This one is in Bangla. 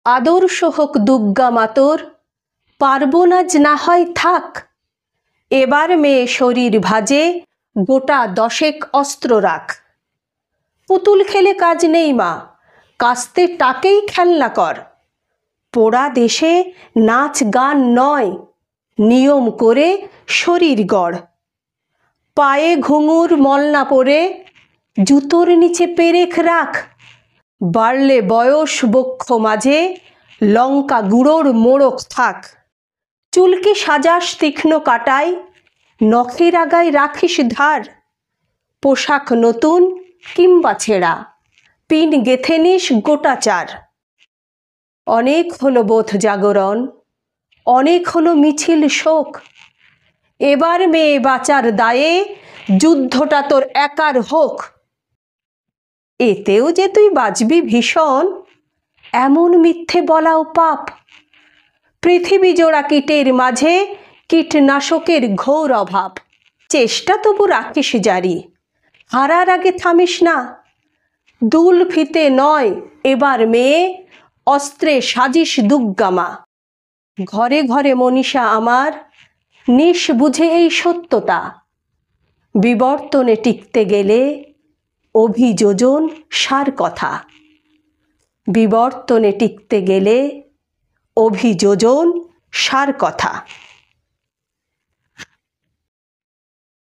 আদর্শ হোক দুর্গা মাতর, পার্বণ আজ না হয় থাক। এবার মেয়ে শরীর ভাজে, গোটা 10 অস্ত্র রাখ। পুতুল খেলে কাজ নেই মা, কাস্তে টাকেই খেলনা কর। পোড়া দেশে নাচ গান নয়, নিয়ম করে শরীর গড়। পায়ে ঘুঙুর মলনা পরে, জুতোর নিচে পেরেক রাখ। বাড়লে বয়স বক্ষ মাঝে, লঙ্কা গুঁড়োর মোড়ক থাক। চুলকে সাজাস তীক্ষ্ণ কাটায়, নখের আগায় রাখিস ধার। পোশাক নতুন কিংবা ছেঁড়া, পিন গেথে নিস গোটা 4। অনেক হলো বোধ জাগরণ, অনেক হলো মিছিল শোক। এবার মেয়ে বাঁচার দায়ে, যুদ্ধটা তোর একার হোক। এতেও যে তুই বাঁচবি ভীষণ, এমন মিথ্যে বলাও পাপ। পৃথিবী জোড়া কীটের মাঝে, কীটনাশকের ঘোর অভাব। চেষ্টা তবু রাখিস জারি, হারার আগে থামিস না। দুল ফিতে নয় এবার মেয়ে, অস্ত্রে সাজিস দুর্গা মা। ঘরে ঘরে মনীষা আমার, নিস বুঝে এই সত্যতা। বিবর্তনে টিকতে গেলে অভিযোজন সার কথা। বিবর্তনে টিকতে গেলে অভিযোজন সার কথা।